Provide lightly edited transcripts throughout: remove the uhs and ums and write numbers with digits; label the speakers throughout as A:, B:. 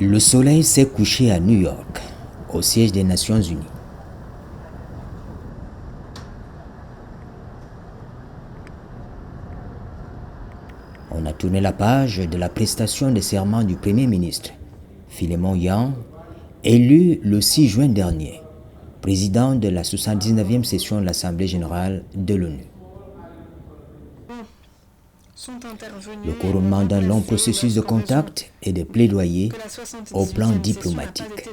A: Le soleil s'est couché à New York, au siège des Nations Unies. On a tourné la page de la prestation de serment du Premier ministre, Philémon Yang, élu le 6 juin dernier, président de la 79e session de l'Assemblée générale de l'ONU. Le couronnement d'un long processus de contact et de plaidoyer au plan diplomatique.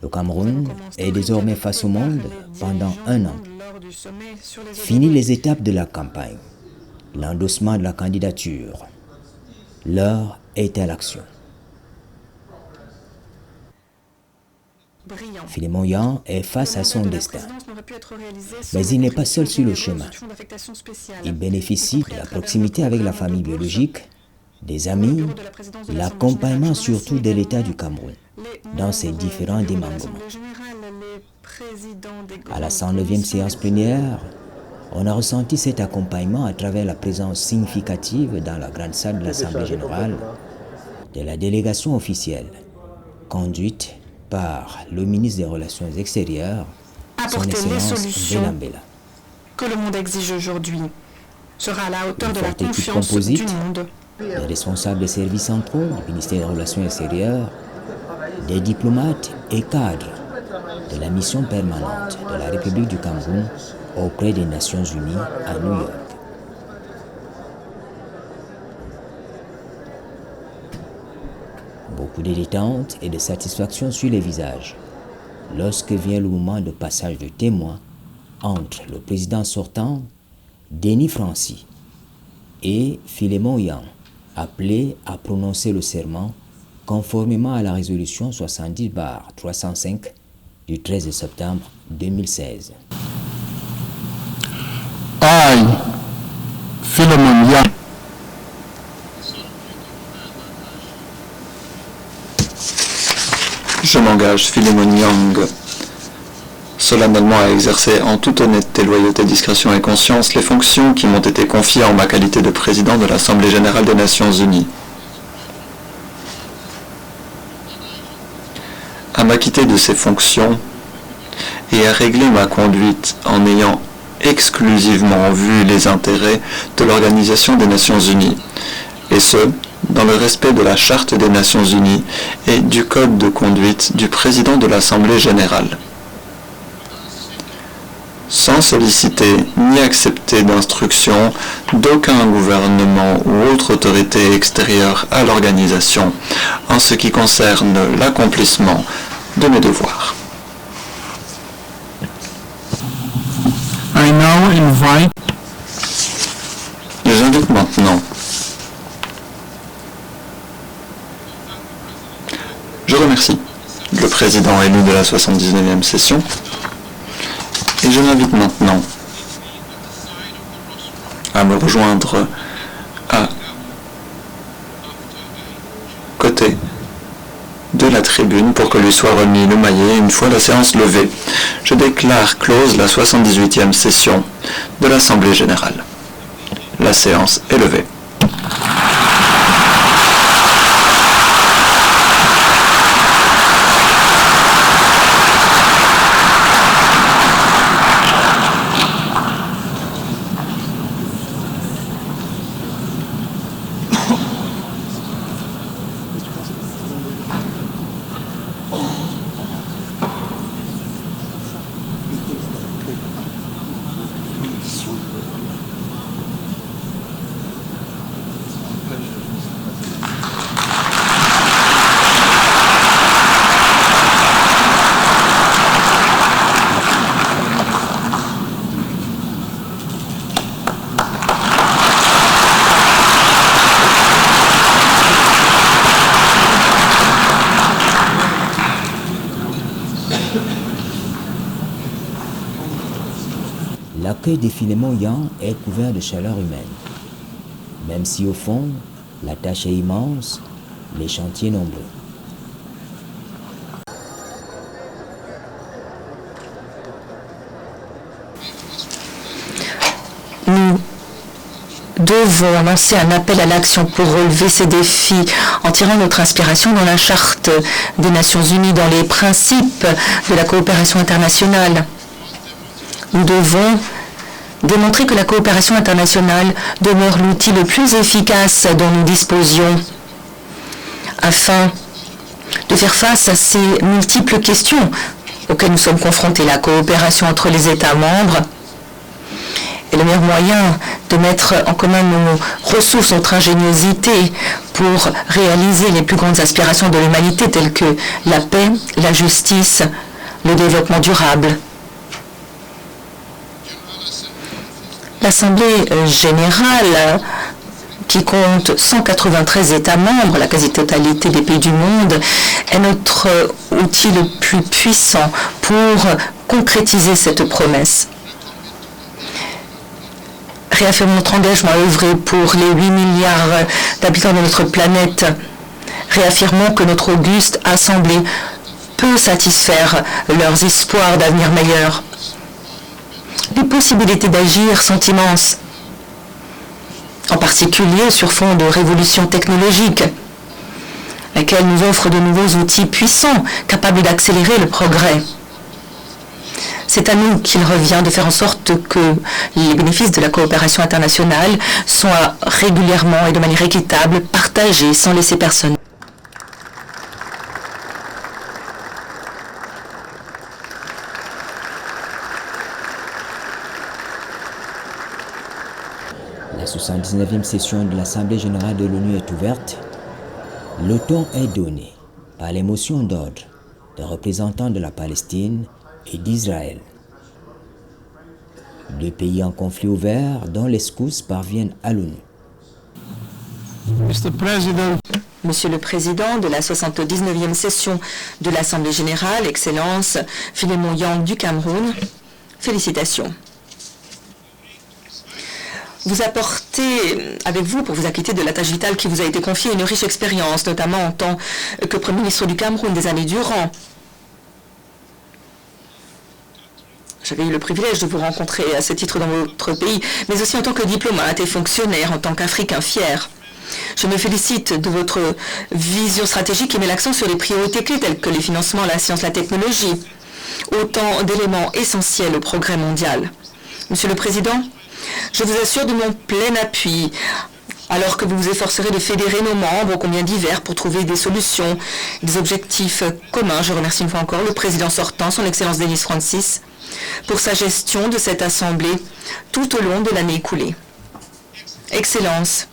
A: Le Cameroun est désormais face au monde pendant un an. Fini les étapes de la campagne, l'endossement de la candidature. L'heure est à l'action. Philémon Yang est face à son destin. Mais il n'est pas seul sur le chemin. Il bénéficie de la proximité avec la famille biologique, des amis, l'accompagnement surtout de l'État du Cameroun dans ses différents démembrements. À la 109e séance plénière, on a ressenti cet accompagnement à travers la présence significative dans la grande salle de l'Assemblée générale de la délégation officielle, conduite par le ministre des Relations extérieures, son Excellence Belambela.
B: Que le monde exige aujourd'hui sera à la hauteur de la confiance du monde.
A: Des responsables des services centraux du ministère des Relations extérieures, des diplomates et cadres de la mission permanente de la République du Cameroun auprès des Nations Unies à New York. Beaucoup de détente et de satisfaction sur les visages lorsque vient le moment de passage de témoin entre le président sortant, Denis Francis, et Philémon Yang, appelé à prononcer le serment conformément à la résolution 70/305 du 13 septembre 2016.
C: I, Philémon Yang,
D: je m'engage, Philémon Yang, solennellement à exercer en toute honnêteté, loyauté, discrétion et conscience les fonctions qui m'ont été confiées en ma qualité de président de l'Assemblée générale des Nations unies. À m'acquitter de ces fonctions et à régler ma conduite en ayant exclusivement en vue les intérêts de l'Organisation des Nations unies, et ce, dans le respect de la Charte des Nations unies et du code de conduite du président de l'Assemblée générale. Sans solliciter ni accepter d'instructions d'aucun gouvernement ou autre autorité extérieure à l'organisation en ce qui concerne l'accomplissement de mes devoirs.
C: I now invite
D: J'invite maintenant. Je remercie le président élu de la 79e session et je l'invite maintenant à me rejoindre à côté de la tribune pour que lui soit remis le maillet une fois la séance levée. Je déclare close la 78e session de l'Assemblée générale. La séance est levée.
A: L'accueil de Philémon Yang est couvert de chaleur humaine. Même si au fond, la tâche est immense, les chantiers nombreux.
E: devons lancer un appel à l'action pour relever ces défis en tirant notre inspiration dans la Charte des Nations Unies, dans les principes de la coopération internationale. Nous devons démontrer que la coopération internationale demeure l'outil le plus efficace dont nous disposions afin de faire face à ces multiples questions auxquelles nous sommes confrontés. La coopération entre les États membres est le meilleur moyen de mettre en commun nos ressources, notre ingéniosité pour réaliser les plus grandes aspirations de l'humanité telles que la paix, la justice, le développement durable. L'Assemblée générale, qui compte 193 États membres, la quasi-totalité des pays du monde, est notre outil le plus puissant pour concrétiser cette promesse. Réaffirmons notre engagement à œuvrer pour les 8 milliards d'habitants de notre planète. Réaffirmons que notre auguste Assemblée peut satisfaire leurs espoirs d'avenir meilleur. Les possibilités d'agir sont immenses, en particulier sur fond de révolution technologique, laquelle nous offre de nouveaux outils puissants, capables d'accélérer le progrès. C'est à nous qu'il revient de faire en sorte que les bénéfices de la coopération internationale soient régulièrement et de manière équitable partagés sans laisser personne.
A: La 79e session de l'Assemblée générale de l'ONU est ouverte. Le ton est donné par les motions d'ordre des représentants de la Palestine et d'Israël. Deux pays en conflit ouvert dont les secousses parviennent à l'ONU.
E: Monsieur le Président de la 79e session de l'Assemblée générale, Excellence Philémon Yang du Cameroun, félicitations. Vous apportez avec vous, pour vous acquitter de la tâche vitale qui vous a été confiée, une riche expérience, notamment en tant que Premier ministre du Cameroun des années durant. J'avais eu le privilège de vous rencontrer à ce titre dans votre pays, mais aussi en tant que diplomate et fonctionnaire, en tant qu'Africain fier. Je me félicite de votre vision stratégique qui met l'accent sur les priorités clés telles que les financements, la science, la technologie, autant d'éléments essentiels au progrès mondial. Monsieur le Président, je vous assure de mon plein appui, alors que vous vous efforcerez de fédérer nos membres, combien divers, pour trouver des solutions, des objectifs communs. Je remercie une fois encore le président sortant, son Excellence Denis Francis, pour sa gestion de cette Assemblée tout au long de l'année écoulée. Excellence,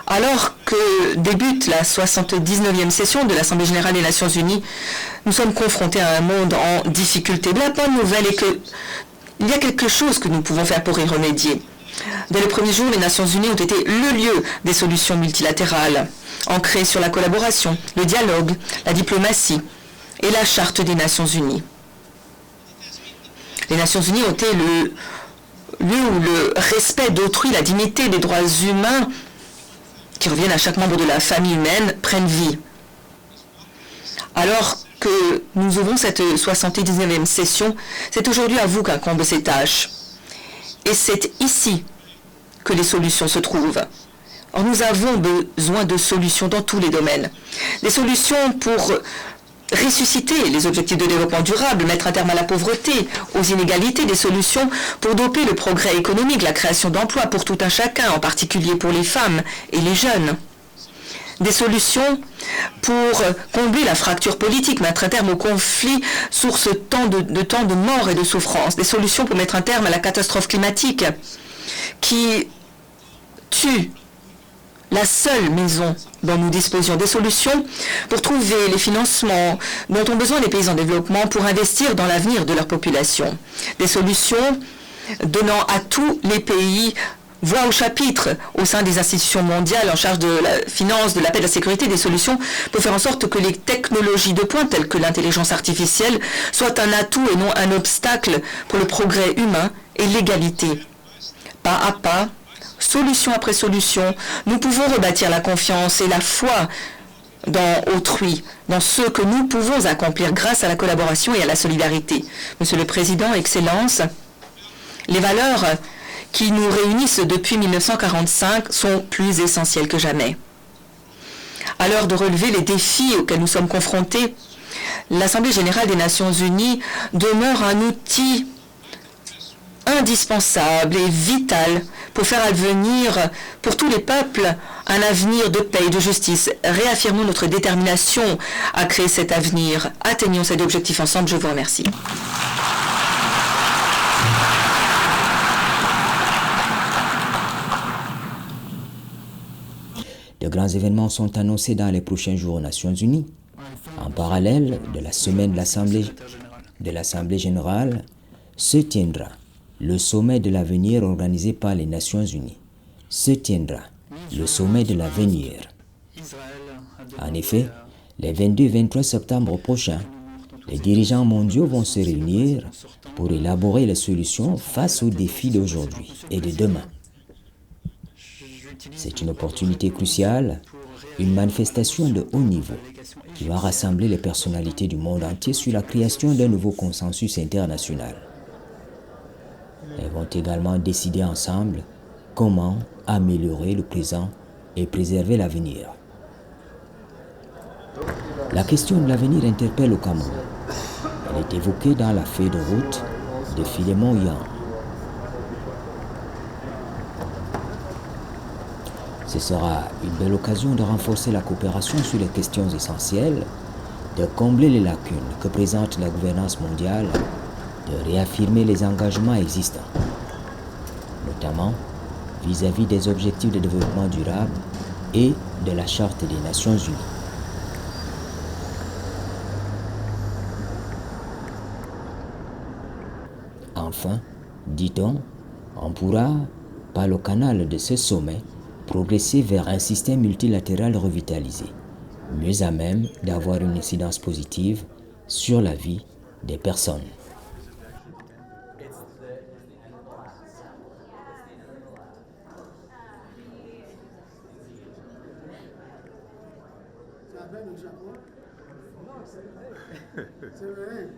E: alors que débute la 79e session de l'Assemblée générale des Nations unies, nous sommes confrontés à un monde en difficulté. La bonne nouvelle est qu'il y a quelque chose que nous pouvons faire pour y remédier. Dès le premier jour, les Nations unies ont été le lieu des solutions multilatérales, ancrées sur la collaboration, le dialogue, la diplomatie et la Charte des Nations unies. Les Nations unies ont été le lieu où le respect d'autrui, la dignité des droits humains qui reviennent à chaque membre de la famille humaine prennent vie. Alors que nous ouvrons cette 79e session, c'est aujourd'hui à vous qu'incombent ces tâches. Et c'est ici que les solutions se trouvent. Or, nous avons besoin de solutions dans tous les domaines. Des solutions pour ressusciter les objectifs de développement durable, mettre un terme à la pauvreté, aux inégalités, des solutions pour doper le progrès économique, la création d'emplois pour tout un chacun, en particulier pour les femmes et les jeunes. Des solutions pour combler la fracture politique, mettre un terme au conflit, source tant de morts et de souffrances. Des solutions pour mettre un terme à la catastrophe climatique qui tue la seule maison dont nous disposions. Des solutions pour trouver les financements dont ont besoin les pays en développement pour investir dans l'avenir de leur population. Des solutions donnant à tous les pays voix au chapitre au sein des institutions mondiales en charge de la finance, de la paix, de la sécurité, des solutions pour faire en sorte que les technologies de pointe telles que l'intelligence artificielle soient un atout et non un obstacle pour le progrès humain et l'égalité. Pas à pas, solution après solution, nous pouvons rebâtir la confiance et la foi dans autrui, dans ce que nous pouvons accomplir grâce à la collaboration et à la solidarité. Monsieur le Président, Excellence, les valeurs qui nous réunissent depuis 1945 sont plus essentielles que jamais. À l'heure de relever les défis auxquels nous sommes confrontés, l'Assemblée générale des Nations unies demeure un outil indispensable et vital pour faire advenir pour tous les peuples un avenir de paix et de justice. Réaffirmons notre détermination à créer cet avenir. Atteignons cet objectif ensemble. Je vous remercie.
A: De grands événements sont annoncés dans les prochains jours aux Nations Unies. En parallèle de la semaine de l'Assemblée générale se tiendra le sommet de l'avenir organisé par les Nations Unies. Se tiendra le sommet de l'avenir. En effet, les 22 et 23 septembre prochains, les dirigeants mondiaux vont se réunir pour élaborer les solutions face aux défis d'aujourd'hui et de demain. C'est une opportunité cruciale, une manifestation de haut niveau qui va rassembler les personnalités du monde entier sur la création d'un nouveau consensus international. Elles vont également décider ensemble comment améliorer le présent et préserver l'avenir. La question de l'avenir interpelle au Cameroun. Elle est évoquée dans la feuille de route de Philémon Yang. Ce sera une belle occasion de renforcer la coopération sur les questions essentielles, de combler les lacunes que présente la gouvernance mondiale, de réaffirmer les engagements existants, notamment vis-à-vis des objectifs de développement durable et de la Charte des Nations Unies. Enfin, dit-on, on pourra, par le canal de ce sommet, progresser vers un système multilatéral revitalisé, mieux à même d'avoir une incidence positive sur la vie des personnes.
F: C'est vrai.